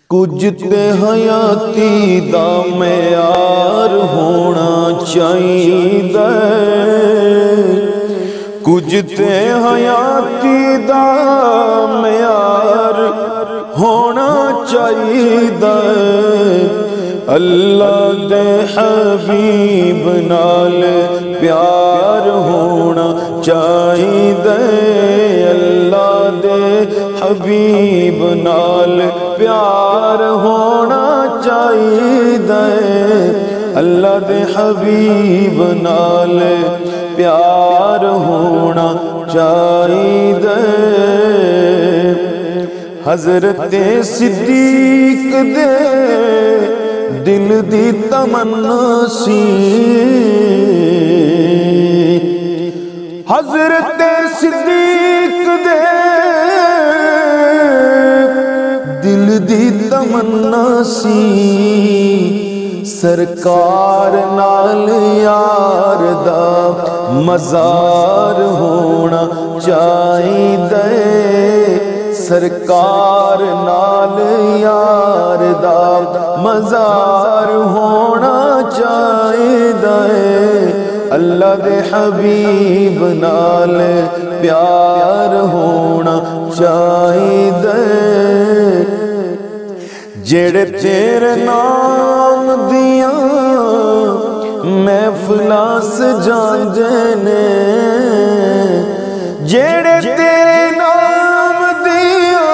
کچھ تے حیاتی دا معیار ہونا چاہیے، کچھ تے حیاتی دا معیار ہونا چاہیے، اللہ دے حبیب نال پیار ہونا چاہیے، اللہ دے حبیب نال پیار ہونا چاہیے، اللہ دے حبیب نال پیار ہونا چاہیے۔ حضرت صدیق دے دل دی تمنا سی، حضرت صدیق دے دل دی تمنا سی، سرکار نال یار دا مزار ہونا چاہیے، سرکار نال یار دا مزار ہونا چاہیے، اللہ دے حبیب نال پیار ہونا چاہیے، جڑے تیرے نام دیاں محفلاں سجاندے نے، جڑے تیرے نام دیاں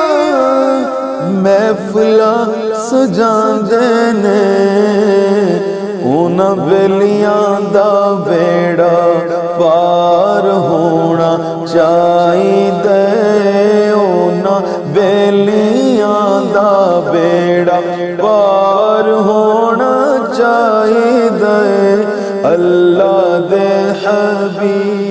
محفلاں سجاندے نے، انہاں بیلیاں دا بیڑا پار ہونا چاہیے، انہاں بیلیاں دا بیڑا پار ہونا چاہیے، اللہ دے حبیب